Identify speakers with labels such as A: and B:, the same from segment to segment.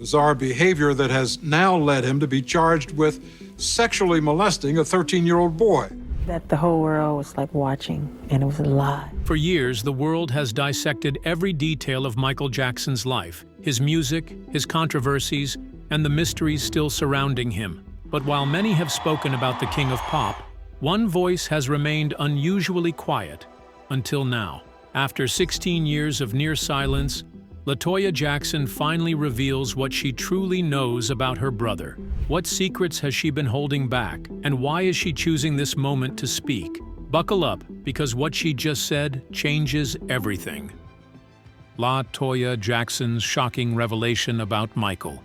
A: bizarre behavior that has now led him to be charged with sexually molesting a 13-year-old boy.
B: That the whole world was like watching, and it was a lie.
C: For years, the world has dissected every detail of Michael Jackson's life, his music, his controversies, and the mysteries still surrounding him. But while many have spoken about the King of Pop, one voice has remained unusually quiet until now. After 16 years of near silence, Latoya Jackson finally reveals what she truly knows about her brother. What secrets has she been holding back, and why is she choosing this moment to speak? Buckle up, because what she just said changes everything. Latoya Jackson's shocking revelation about Michael.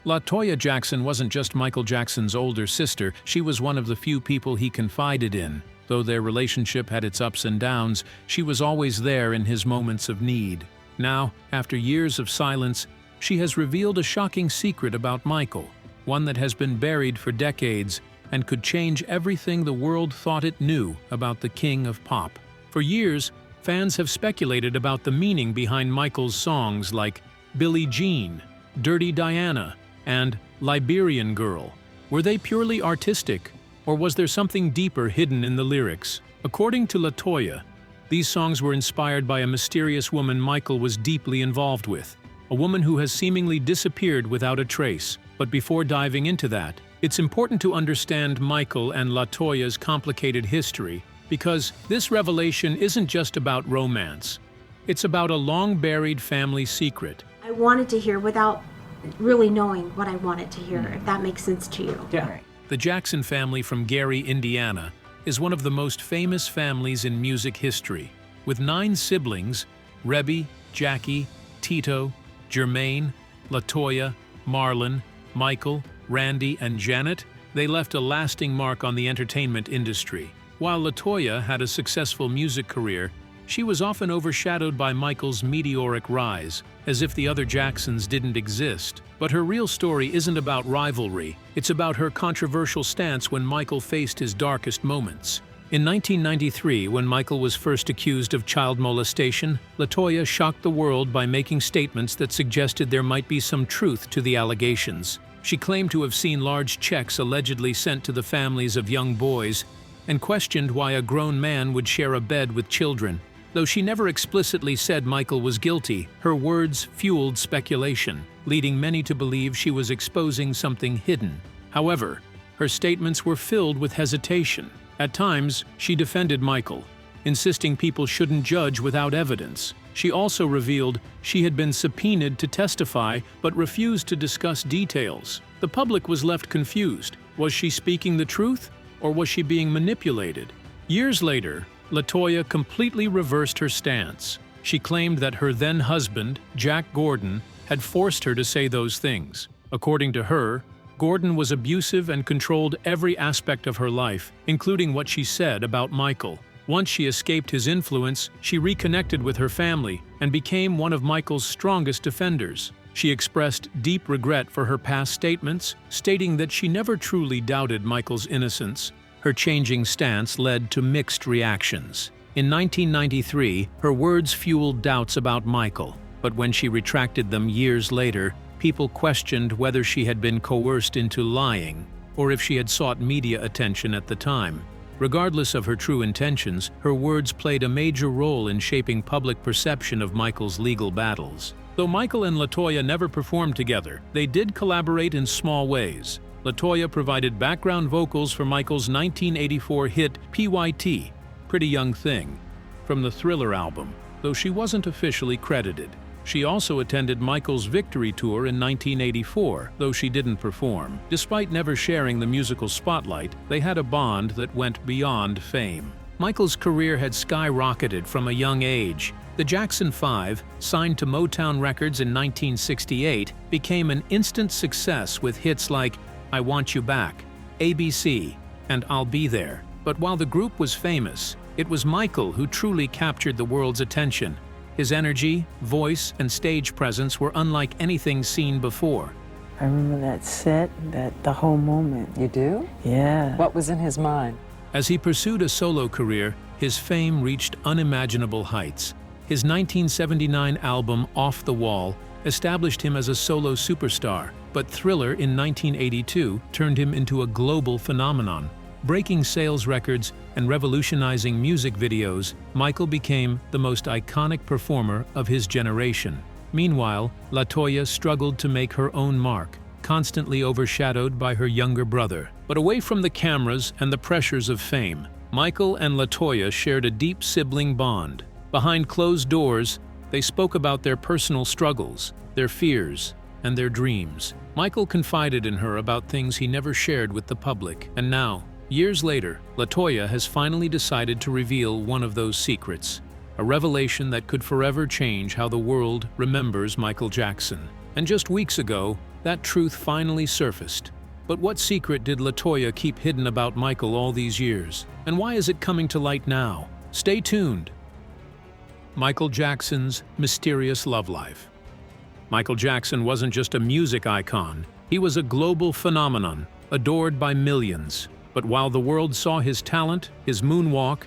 C: Latoya Jackson wasn't just Michael Jackson's older sister, she was one of the few people he confided in. Though their relationship had its ups and downs, she was always there in his moments of need. Now, after years of silence, she has revealed a shocking secret about Michael, one that has been buried for decades and could change everything the world thought it knew about the King of Pop. For years, fans have speculated about the meaning behind Michael's songs like Billie Jean, Dirty Diana, and Liberian Girl. Were they purely artistic, or was there something deeper hidden in the lyrics? According to Latoya, these songs were inspired by a mysterious woman Michael was deeply involved with, a woman who has seemingly disappeared without a trace. But before diving into that, it's important to understand Michael and Latoya's complicated history, because this revelation isn't just about romance. It's about a long-buried family secret.
D: I wanted to hear without really knowing what I wanted to hear, if that makes sense to you.
E: Yeah.
C: The Jackson family from Gary, Indiana, is one of the most famous families in music history. With 9 siblings, Rebby, Jackie, Tito, Jermaine, Latoya, Marlon, Michael, Randy, and Janet, they left a lasting mark on the entertainment industry. While Latoya had a successful music career, she was often overshadowed by Michael's meteoric rise, as if the other Jacksons didn't exist. But her real story isn't about rivalry, it's about her controversial stance when Michael faced his darkest moments. In 1993, when Michael was first accused of child molestation, Latoya shocked the world by making statements that suggested there might be some truth to the allegations. She claimed to have seen large checks allegedly sent to the families of young boys, and questioned why a grown man would share a bed with children. Though she never explicitly said Michael was guilty, her words fueled speculation, leading many to believe she was exposing something hidden. However, her statements were filled with hesitation. At times, she defended Michael, insisting people shouldn't judge without evidence. She also revealed she had been subpoenaed to testify but refused to discuss details. The public was left confused. Was she speaking the truth, or was she being manipulated? Years later, Latoya completely reversed her stance. She claimed that her then-husband, Jack Gordon, had forced her to say those things. According to her, Gordon was abusive and controlled every aspect of her life, including what she said about Michael. Once she escaped his influence, she reconnected with her family and became one of Michael's strongest defenders. She expressed deep regret for her past statements, stating that she never truly doubted Michael's innocence. Her changing stance led to mixed reactions. In 1993, her words fueled doubts about Michael, but when she retracted them years later, people questioned whether she had been coerced into lying, or if she had sought media attention at the time. Regardless of her true intentions, her words played a major role in shaping public perception of Michael's legal battles. Though Michael and Latoya never performed together, they did collaborate in small ways. Latoya provided background vocals for Michael's 1984 hit PYT, Pretty Young Thing, from the Thriller album, though she wasn't officially credited. She also attended Michael's Victory Tour in 1984, though she didn't perform. Despite never sharing the musical spotlight, they had a bond that went beyond fame. Michael's career had skyrocketed from a young age. The Jackson 5, signed to Motown Records in 1968, became an instant success with hits like I Want You Back, ABC, and I'll Be There. But while the group was famous, it was Michael who truly captured the world's attention. His energy, voice, and stage presence were unlike anything seen before.
B: I remember that set, the whole moment.
E: You do?
B: Yeah.
E: What was in his mind?
C: As he pursued a solo career, his fame reached unimaginable heights. His 1979 album Off the Wall established him as a solo superstar, but Thriller in 1982 turned him into a global phenomenon. Breaking sales records and revolutionizing music videos, Michael became the most iconic performer of his generation. Meanwhile, Latoya struggled to make her own mark, constantly overshadowed by her younger brother. But away from the cameras and the pressures of fame, Michael and Latoya shared a deep sibling bond. Behind closed doors, they spoke about their personal struggles, their fears, and their dreams. Michael confided in her about things he never shared with the public. And now, years later, Latoya has finally decided to reveal one of those secrets, a revelation that could forever change how the world remembers Michael Jackson. And just weeks ago, that truth finally surfaced. But what secret did Latoya keep hidden about Michael all these years? And why is it coming to light now? Stay tuned. Michael Jackson's mysterious love life. Michael Jackson wasn't just a music icon, he was a global phenomenon, adored by millions. But while the world saw his talent, his moonwalk,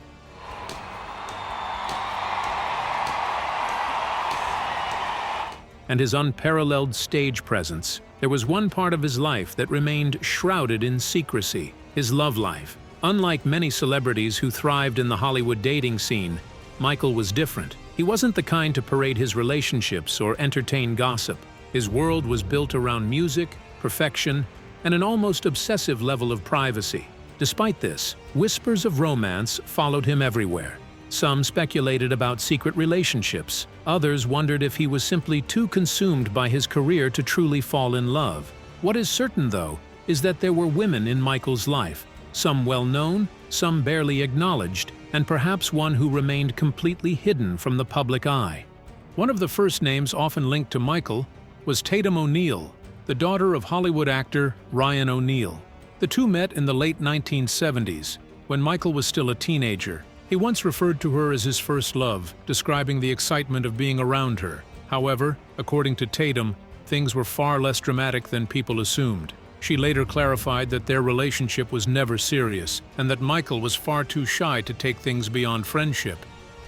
C: and his unparalleled stage presence, there was one part of his life that remained shrouded in secrecy: his love life. Unlike many celebrities who thrived in the Hollywood dating scene, Michael was different. He wasn't the kind to parade his relationships or entertain gossip. His world was built around music, perfection, and an almost obsessive level of privacy. Despite this, whispers of romance followed him everywhere. Some speculated about secret relationships. Others wondered if he was simply too consumed by his career to truly fall in love. What is certain, though, is that there were women in Michael's life, some well-known, some barely acknowledged, and perhaps one who remained completely hidden from the public eye. One of the first names often linked to Michael was Tatum O'Neal, the daughter of Hollywood actor Ryan O'Neal. The two met in the late 1970s, when Michael was still a teenager. He once referred to her as his first love, describing the excitement of being around her. However, according to Tatum, things were far less dramatic than people assumed. She later clarified that their relationship was never serious, and that Michael was far too shy to take things beyond friendship.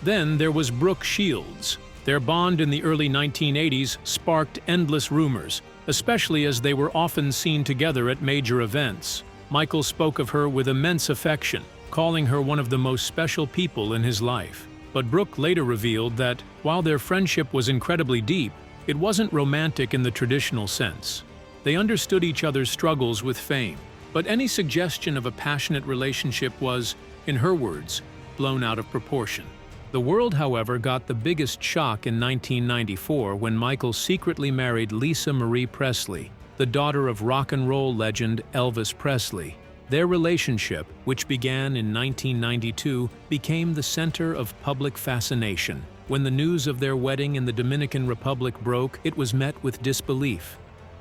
C: Then there was Brooke Shields. Their bond in the early 1980s sparked endless rumors, especially as they were often seen together at major events. Michael spoke of her with immense affection, calling her one of the most special people in his life. But Brooke later revealed that, while their friendship was incredibly deep, it wasn't romantic in the traditional sense. They understood each other's struggles with fame, but any suggestion of a passionate relationship was, in her words, blown out of proportion. The world, however, got the biggest shock in 1994 when Michael secretly married Lisa Marie Presley, the daughter of rock and roll legend Elvis Presley. Their relationship, which began in 1992, became the center of public fascination. When the news of their wedding in the Dominican Republic broke, it was met with disbelief.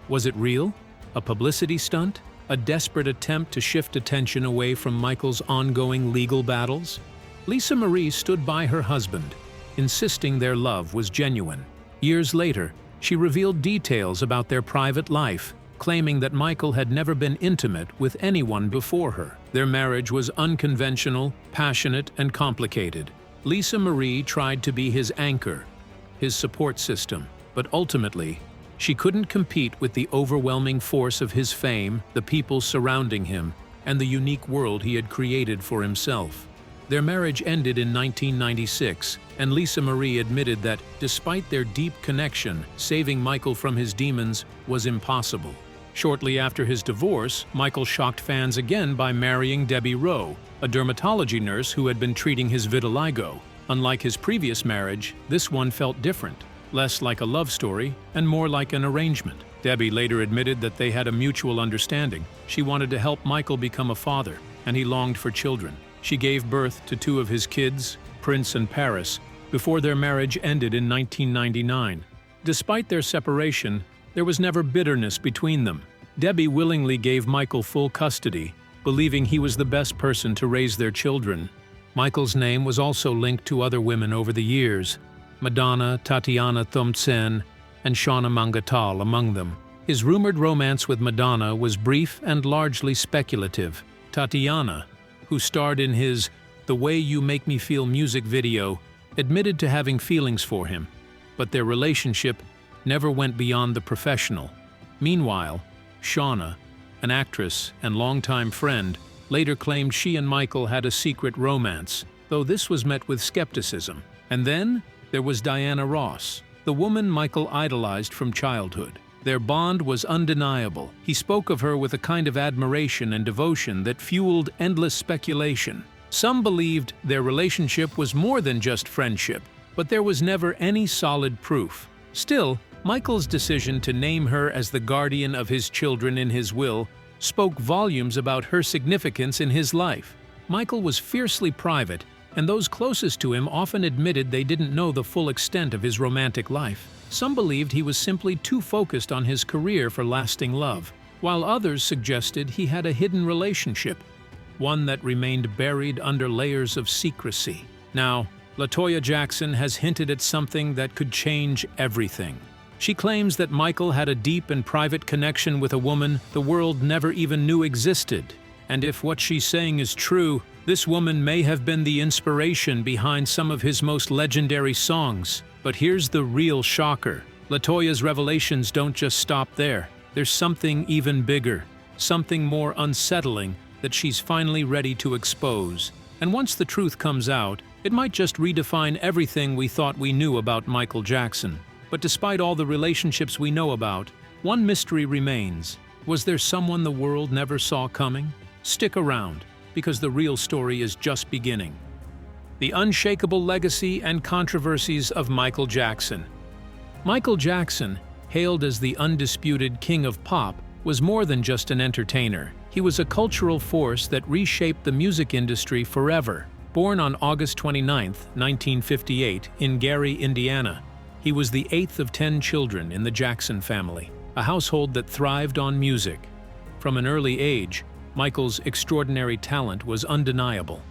C: Was it real? A publicity stunt? A desperate attempt to shift attention away from Michael's ongoing legal battles? Lisa Marie stood by her husband, insisting their love was genuine. Years later, she revealed details about their private life, claiming that Michael had never been intimate with anyone before her. Their marriage was unconventional, passionate, and complicated. Lisa Marie tried to be his anchor, his support system, but ultimately, she couldn't compete with the overwhelming force of his fame, the people surrounding him, and the unique world he had created for himself. Their marriage ended in 1996, and Lisa Marie admitted that, despite their deep connection, saving Michael from his demons was impossible. Shortly after his divorce, Michael shocked fans again by marrying Debbie Rowe, a dermatology nurse who had been treating his vitiligo. Unlike his previous marriage, this one felt different, less like a love story and more like an arrangement. Debbie later admitted that they had a mutual understanding. She wanted to help Michael become a father, and he longed for children. She gave birth to two of his kids, Prince and Paris, before their marriage ended in 1999. Despite their separation, there was never bitterness between them. Debbie willingly gave Michael full custody, believing he was the best person to raise their children. Michael's name was also linked to other women over the years, Madonna, Tatiana Thompson, and Shauna Mangatal among them. His rumored romance with Madonna was brief and largely speculative. Tatiana, who starred in his The Way You Make Me Feel music video, admitted to having feelings for him, but their relationship never went beyond the professional. Meanwhile, Shauna, an actress and longtime friend, later claimed she and Michael had a secret romance, though this was met with skepticism. And then there was Diana Ross, the woman Michael idolized from childhood. Their bond was undeniable. He spoke of her with a kind of admiration and devotion that fueled endless speculation. Some believed their relationship was more than just friendship, but there was never any solid proof. Still, Michael's decision to name her as the guardian of his children in his will spoke volumes about her significance in his life. Michael was fiercely private, and those closest to him often admitted they didn't know the full extent of his romantic life. Some believed he was simply too focused on his career for lasting love, while others suggested he had a hidden relationship, one that remained buried under layers of secrecy. Now, Latoya Jackson has hinted at something that could change everything. She claims that Michael had a deep and private connection with a woman the world never even knew existed. And if what she's saying is true, this woman may have been the inspiration behind some of his most legendary songs. But here's the real shocker. Latoya's revelations don't just stop there. There's something even bigger, something more unsettling that she's finally ready to expose. And once the truth comes out, it might just redefine everything we thought we knew about Michael Jackson. But despite all the relationships we know about, one mystery remains. Was there someone the world never saw coming? Stick around, because the real story is just beginning. The unshakable legacy and controversies of Michael Jackson. Michael Jackson, hailed as the undisputed king of pop, was more than just an entertainer. He was a cultural force that reshaped the music industry forever. Born on August 29, 1958, in Gary, Indiana, he was the 8th of 10 children in the Jackson family, a household that thrived on music. From an early age, Michael's extraordinary talent was undeniable.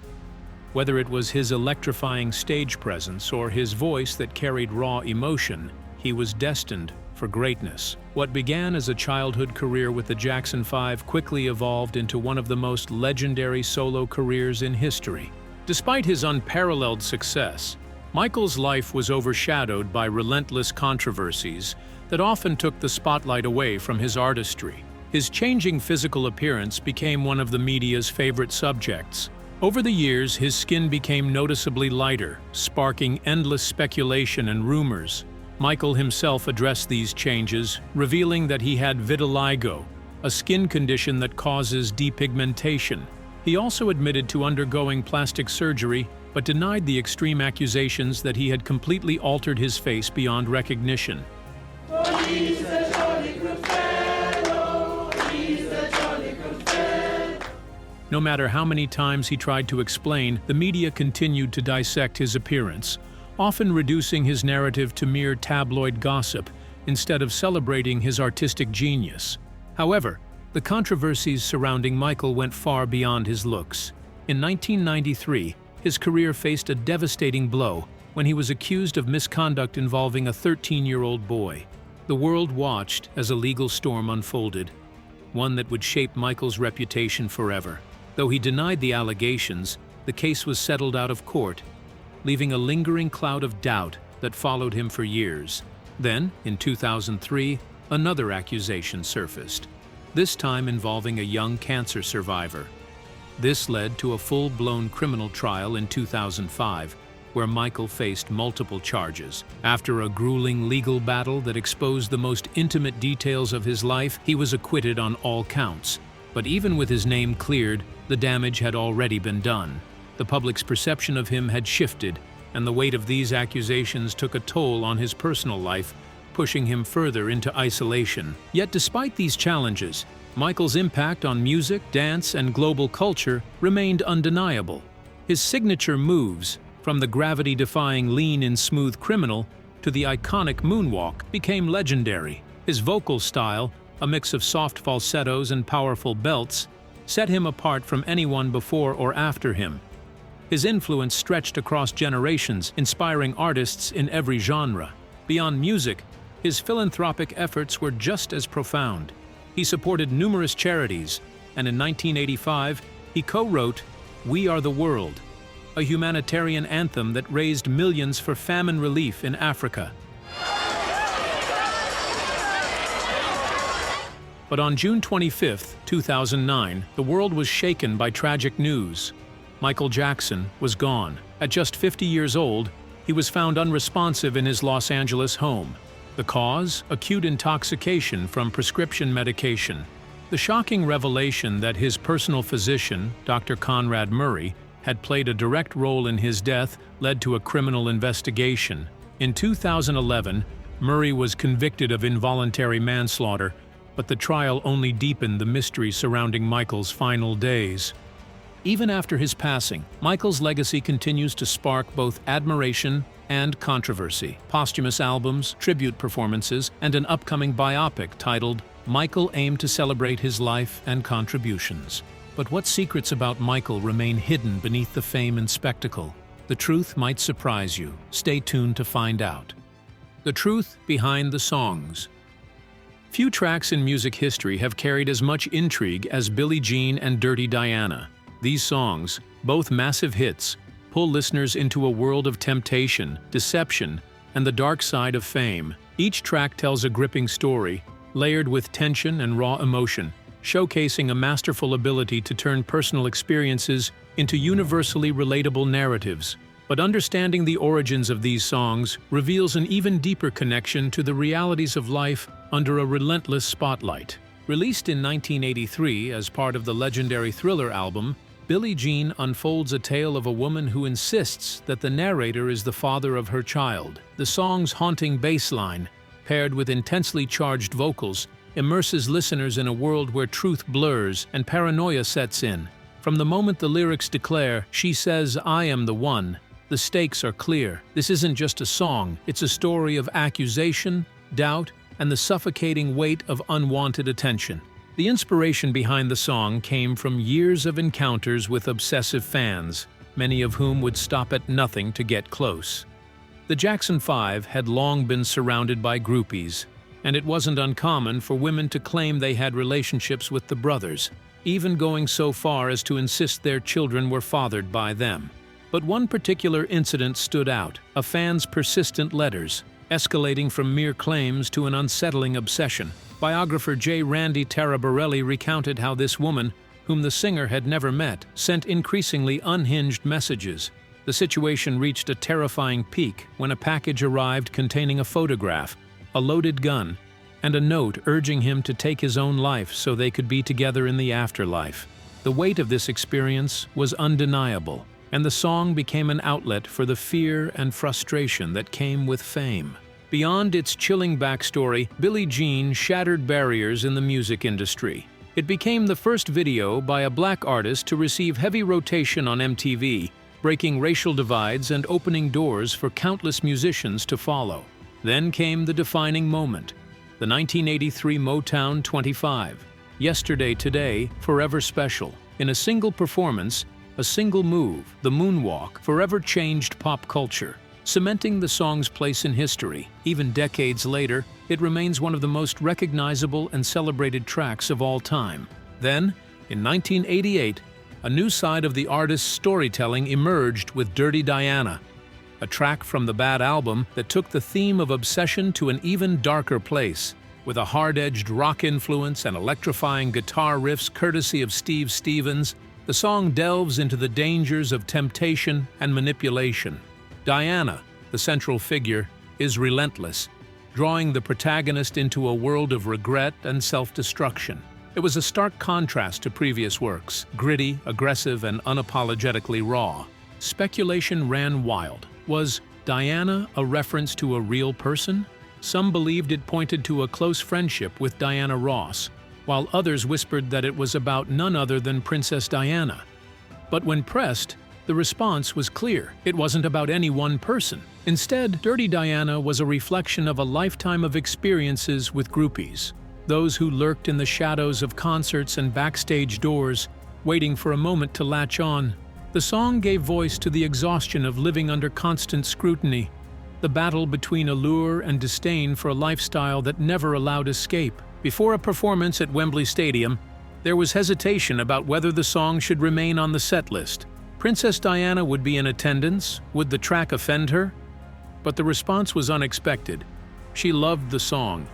C: Whether it was his electrifying stage presence or his voice that carried raw emotion, he was destined for greatness. What began as a childhood career with the Jackson 5 quickly evolved into one of the most legendary solo careers in history. Despite his unparalleled success, Michael's life was overshadowed by relentless controversies that often took the spotlight away from his artistry. His changing physical appearance became one of the media's favorite subjects. Over the years, his skin became noticeably lighter, sparking endless speculation and rumors. Michael himself addressed these changes, revealing that he had vitiligo, a skin condition that causes depigmentation. He also admitted to undergoing plastic surgery, but denied the extreme accusations that he had completely altered his face beyond recognition. No matter how many times he tried to explain, the media continued to dissect his appearance, often reducing his narrative to mere tabloid gossip instead of celebrating his artistic genius. However, the controversies surrounding Michael went far beyond his looks. In 1993, his career faced a devastating blow when he was accused of misconduct involving a 13-year-old boy. The world watched as a legal storm unfolded, one that would shape Michael's reputation forever. Though he denied the allegations, the case was settled out of court, leaving a lingering cloud of doubt that followed him for years. Then, in 2003, another accusation surfaced, this time involving a young cancer survivor. This led to a full-blown criminal trial in 2005, where Michael faced multiple charges. After a grueling legal battle that exposed the most intimate details of his life, he was acquitted on all counts. But even with his name cleared, the damage had already been done. The public's perception of him had shifted, and the weight of these accusations took a toll on his personal life, pushing him further into isolation. Yet despite these challenges, Michael's impact on music, dance, and global culture remained undeniable. His signature moves, from the gravity-defying lean in Smooth Criminal to the iconic moonwalk, became legendary. His vocal style, a mix of soft falsettos and powerful belts, set him apart from anyone before or after him. His influence stretched across generations, inspiring artists in every genre. Beyond music, his philanthropic efforts were just as profound. He supported numerous charities, and in 1985, he co-wrote "We Are the World," a humanitarian anthem that raised millions for famine relief in Africa. But on June 25, 2009, the world was shaken by tragic news. Michael Jackson was gone. At just 50 years old, he was found unresponsive in his Los Angeles home. The cause? Acute intoxication from prescription medication. The shocking revelation that his personal physician, Dr. Conrad Murray, had played a direct role in his death led to a criminal investigation. In 2011, Murray was convicted of involuntary manslaughter, but the trial only deepened the mystery surrounding Michael's final days. Even after his passing, Michael's legacy continues to spark both admiration and controversy. Posthumous albums, tribute performances, and an upcoming biopic titled Michael aimed to celebrate his life and contributions. But what secrets about Michael remain hidden beneath the fame and spectacle? The truth might surprise you. Stay tuned to find out. The truth behind the songs. Few tracks in music history have carried as much intrigue as Billie Jean and Dirty Diana. These songs, both massive hits, pull listeners into a world of temptation, deception, and the dark side of fame. Each track tells a gripping story, layered with tension and raw emotion, showcasing a masterful ability to turn personal experiences into universally relatable narratives. But understanding the origins of these songs reveals an even deeper connection to the realities of life under a relentless spotlight. Released in 1983 as part of the legendary Thriller album, Billie Jean unfolds a tale of a woman who insists that the narrator is the father of her child. The song's haunting bass line, paired with intensely charged vocals, immerses listeners in a world where truth blurs and paranoia sets in. From the moment the lyrics declare, "She says I am the one," the stakes are clear. This isn't just a song, it's a story of accusation, doubt, and the suffocating weight of unwanted attention. The inspiration behind the song came from years of encounters with obsessive fans, many of whom would stop at nothing to get close. The Jackson 5 had long been surrounded by groupies, and it wasn't uncommon for women to claim they had relationships with the brothers, even going so far as to insist their children were fathered by them. But one particular incident stood out: a fan's persistent letters, escalating from mere claims to an unsettling obsession. Biographer J. Randy Taraborelli recounted how this woman, whom the singer had never met, sent increasingly unhinged messages. The situation reached a terrifying peak when a package arrived containing a photograph, a loaded gun, and a note urging him to take his own life so they could be together in the afterlife. The weight of this experience was undeniable, and the song became an outlet for the fear and frustration that came with fame. Beyond its chilling backstory, Billie Jean shattered barriers in the music industry. It became the first video by a black artist to receive heavy rotation on MTV, breaking racial divides and opening doors for countless musicians to follow. Then came the defining moment, the 1983 Motown 25, Yesterday, Today, Forever Special. In a single performance, a single move, the moonwalk, forever changed pop culture, cementing the song's place in history. Even decades later, it remains one of the most recognizable and celebrated tracks of all time. Then, in 1988, a new side of the artist's storytelling emerged with Dirty Diana, a track from the Bad album that took the theme of obsession to an even darker place. With a hard-edged rock influence and electrifying guitar riffs courtesy of Steve Stevens, the song delves into the dangers of temptation and manipulation. Diana, the central figure, is relentless, drawing the protagonist into a world of regret and self-destruction. It was a stark contrast to previous works, gritty, aggressive, and unapologetically raw. Speculation ran wild. Was Diana a reference to a real person? Some believed it pointed to a close friendship with Diana Ross, while others whispered that it was about none other than Princess Diana. But when pressed, the response was clear. It wasn't about any one person. Instead, Dirty Diana was a reflection of a lifetime of experiences with groupies, those who lurked in the shadows of concerts and backstage doors, waiting for a moment to latch on. The song gave voice to the exhaustion of living under constant scrutiny, the battle between allure and disdain for a lifestyle that never allowed escape. Before a performance at Wembley Stadium, there was hesitation about whether the song should remain on the set list. Princess Diana would be in attendance. Would the track offend her? But the response was unexpected. She loved the song.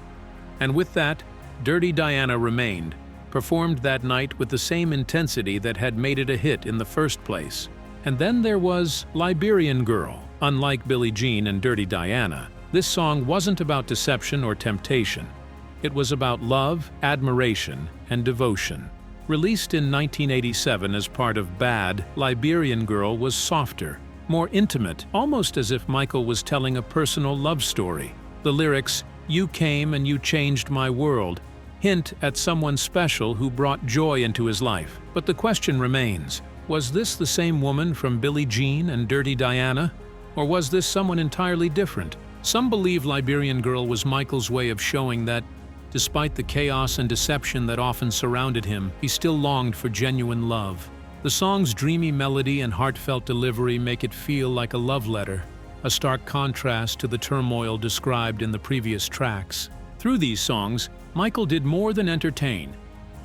C: And with that, Dirty Diana remained, performed that night with the same intensity that had made it a hit in the first place. And then there was Liberian Girl. Unlike Billie Jean and Dirty Diana, this song wasn't about deception or temptation. It was about love, admiration, and devotion. Released in 1987 as part of Bad, Liberian Girl was softer, more intimate, almost as if Michael was telling a personal love story. The lyrics, "You came and you changed my world," hint at someone special who brought joy into his life. But the question remains, was this the same woman from Billie Jean and Dirty Diana? Or was this someone entirely different? Some believe Liberian Girl was Michael's way of showing that, despite the chaos and deception that often surrounded him, he still longed for genuine love. The song's dreamy melody and heartfelt delivery make it feel like a love letter, a stark contrast to the turmoil described in the previous tracks. Through these songs, Michael did more than entertain.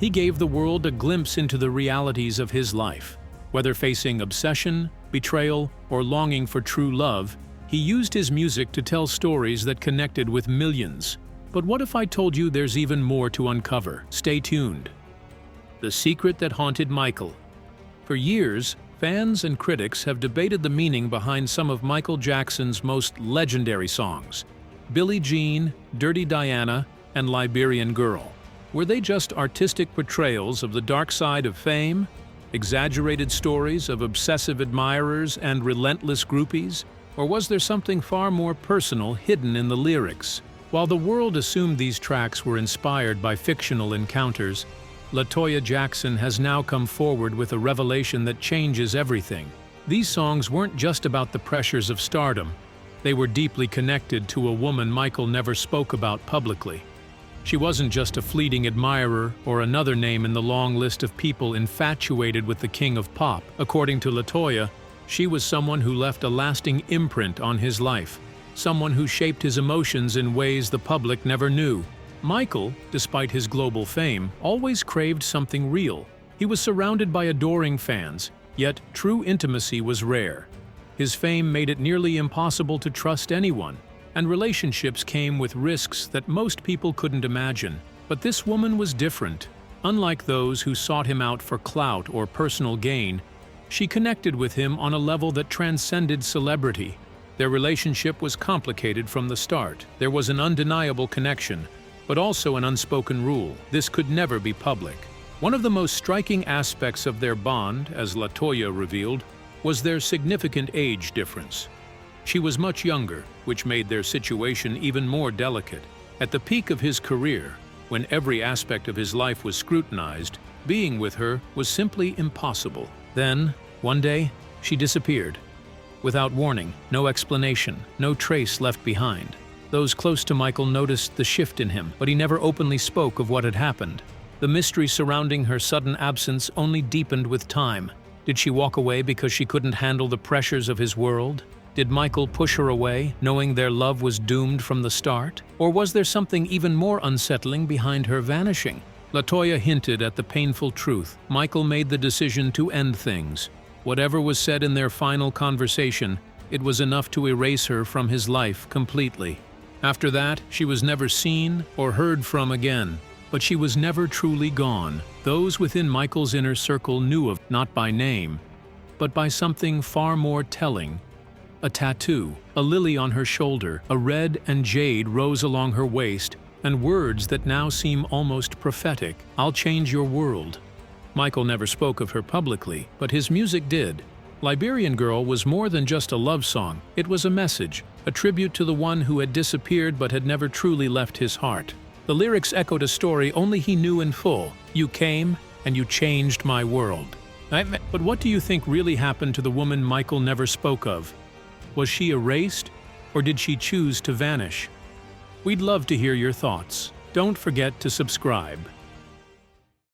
C: He gave the world a glimpse into the realities of his life. Whether facing obsession, betrayal, or longing for true love, he used his music to tell stories that connected with millions. But what if I told you there's even more to uncover? Stay tuned. The secret that haunted Michael. For years, fans and critics have debated the meaning behind some of Michael Jackson's most legendary songs. Billie Jean, Dirty Diana, and Liberian Girl. Were they just artistic portrayals of the dark side of fame? Exaggerated stories of obsessive admirers and relentless groupies? Or was there something far more personal hidden in the lyrics? While the world assumed these tracks were inspired by fictional encounters, Latoya Jackson has now come forward with a revelation that changes everything. These songs weren't just about the pressures of stardom. They were deeply connected to a woman Michael never spoke about publicly. She wasn't just a fleeting admirer or another name in the long list of people infatuated with the king of pop. According to Latoya, she was someone who left a lasting imprint on his life, someone who shaped his emotions in ways the public never knew. Michael, despite his global fame, always craved something real. He was surrounded by adoring fans, yet true intimacy was rare. His fame made it nearly impossible to trust anyone, and relationships came with risks that most people couldn't imagine. But this woman was different. Unlike those who sought him out for clout or personal gain, she connected with him on a level that transcended celebrity. Their relationship was complicated from the start. There was an undeniable connection, but also an unspoken rule: this could never be public. One of the most striking aspects of their bond, as Latoya revealed, was their significant age difference. She was much younger, which made their situation even more delicate. At the peak of his career, when every aspect of his life was scrutinized, being with her was simply impossible. Then, one day, she disappeared. Without warning, no explanation, no trace left behind. Those close to Michael noticed the shift in him, but he never openly spoke of what had happened. The mystery surrounding her sudden absence only deepened with time. Did she walk away because she couldn't handle the pressures of his world? Did Michael push her away, knowing their love was doomed from the start? Or was there something even more unsettling behind her vanishing? Latoya hinted at the painful truth. Michael made the decision to end things. Whatever was said in their final conversation, it was enough to erase her from his life completely. After that, she was never seen or heard from again. But she was never truly gone. Those within Michael's inner circle knew of, not by name, but by something far more telling. A tattoo, a lily on her shoulder, a red and jade rose along her waist, and words that now seem almost prophetic: "I'll change your world." Michael never spoke of her publicly, but his music did. Liberian Girl was more than just a love song. It was a message, a tribute to the one who had disappeared but had never truly left his heart. The lyrics echoed a story only he knew in full. You came, and you changed my world. But what do you think really happened to the woman Michael never spoke of? Was she erased, or did she choose to vanish? We'd love to hear your thoughts. Don't forget to subscribe.